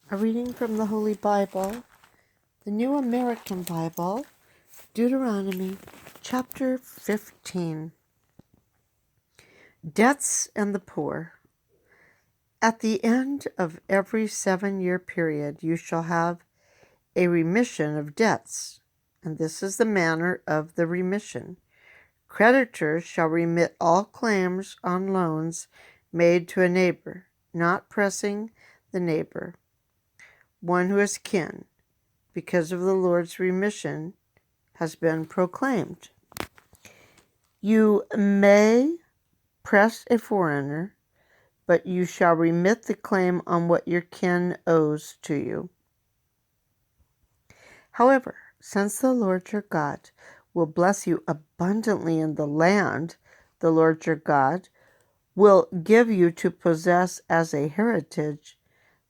A reading from the Holy Bible, the New American Bible, Deuteronomy chapter 15. Debts and the poor. At the end of every 7-year period you shall have a remission of debts, and this is the manner of the remission. Creditors shall remit all claims on loans made to a neighbor, not pressing the neighbor, one who is kin, because of the Lord's remission has been proclaimed. You may press a foreigner, but you shall remit the claim on what your kin owes to you. However, since the Lord your God will bless you abundantly in the land the Lord your God will give you to possess as a heritage,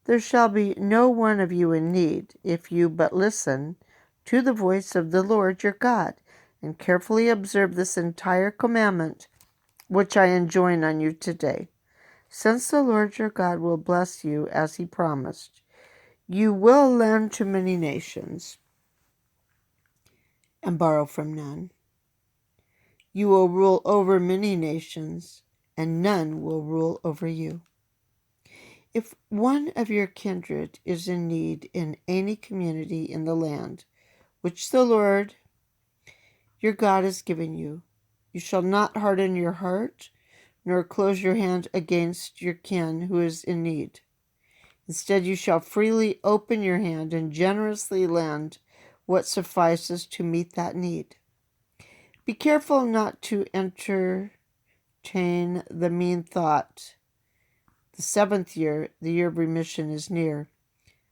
there shall be no one of you in need if you but listen to the voice of the Lord your God and carefully observe this entire commandment which I enjoin on you today. Since the Lord your God will bless you as he promised, you will lend to many nations and borrow from none. You will rule over many nations, and none will rule over you. If one of your kindred is in need in any community in the land which the Lord your God has given you, you shall not harden your heart, nor close your hand against your kin who is in need. Instead, you shall freely open your hand and generously lend what suffices to meet that need. Be careful not to entertain the mean thought, the 7th year, the year of remission, is near,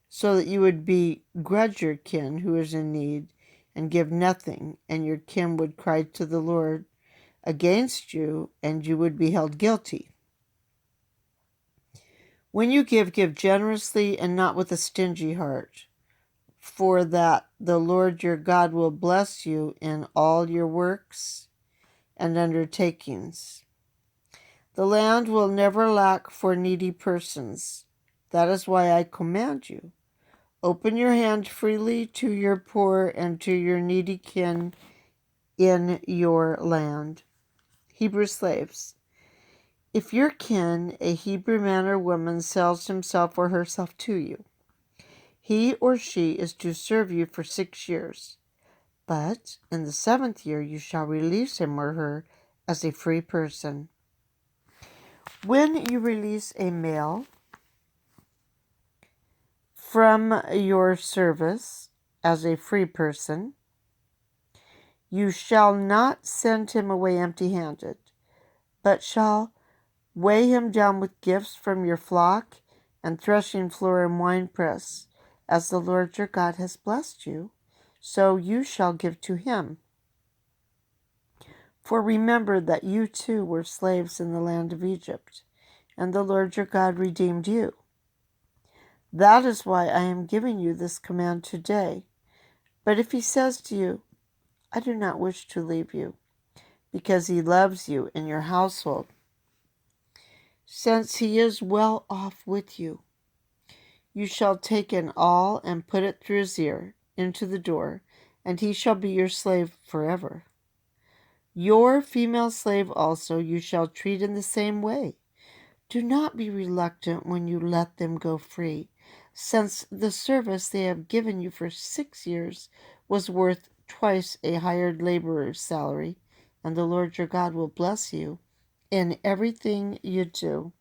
so that you would begrudge your kin who is in need and give nothing, and your kin would cry to the Lord against you, and you would be held guilty. When you give generously and not with a stingy heart, for that the Lord your God will bless you in all your works and undertakings. The land will never lack for needy persons. That is why I command you. Open your hand freely to your poor and to your needy kin in your land. Hebrew slaves. If your kin, a Hebrew man or woman, sells himself or herself to you, he or she is to serve you for 6 years. But in the 7th year you shall release him or her as a free person. When you release a male from your service as a free person, you shall not send him away empty-handed, but shall weigh him down with gifts from your flock and threshing floor and winepress, as the Lord your God has blessed you, so you shall give to him. For remember that you too were slaves in the land of Egypt, and the Lord your God redeemed you. That is why I am giving you this command today. But if he says to you, I do not wish to leave you, because he loves you and your household, since he is well off with you, you shall take an awl and put it through his ear into the door, and he shall be your slave forever. Your female slave also you shall treat in the same way. Do not be reluctant when you let them go free, since the service they have given you for 6 years was worth twice a hired laborer's salary, and the Lord your God will bless you in everything you do.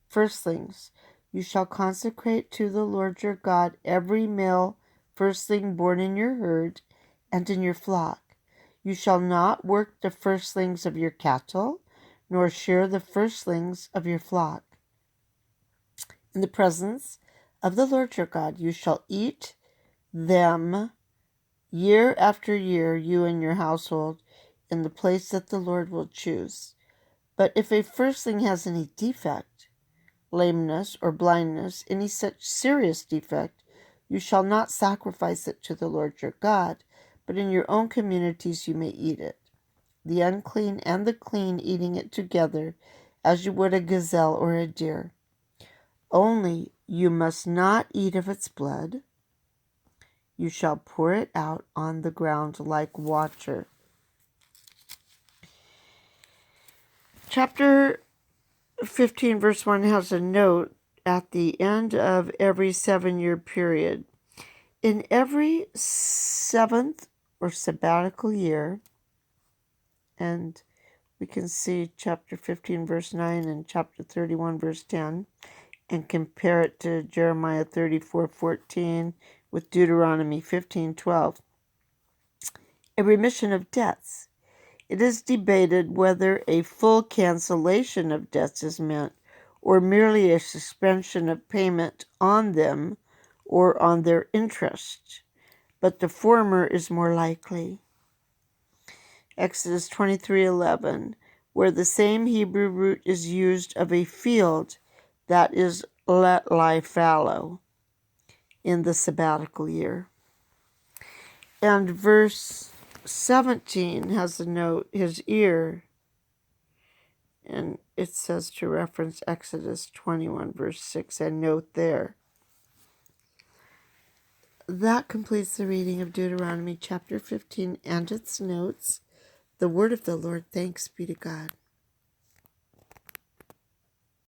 Firstlings, you shall consecrate to the Lord your God every male firstling born in your herd and in your flock. You shall not work the firstlings of your cattle, nor shear the firstlings of your flock. In the presence of the Lord your God, you shall eat them year after year, you and your household, in the place that the Lord will choose. But if a firstling has any defect, lameness or blindness, any such serious defect, you shall not sacrifice it to the Lord your God, but in your own communities you may eat it, the unclean and the clean eating it together, as you would a gazelle or a deer. Only you must not eat of its blood. You shall pour it out on the ground like water. Chapter 15, verse 1 has a note at the end of every 7-year period. In every 7th or sabbatical year, and we can see chapter 15, verse 9 and chapter 31, verse 10, and compare it to Jeremiah 34:14 with Deuteronomy 15:12. A remission of debts. It is debated whether a full cancellation of debts is meant, or merely a suspension of payment on them or on their interest, but the former is more likely. Exodus 23:11, where the same Hebrew root is used of a field that is let lie fallow in the sabbatical year. And verse 17 has a note, his ear, and it says to reference Exodus 21, verse 6, and note there. That completes the reading of Deuteronomy chapter 15 and its notes. The word of the Lord. Thanks be to God.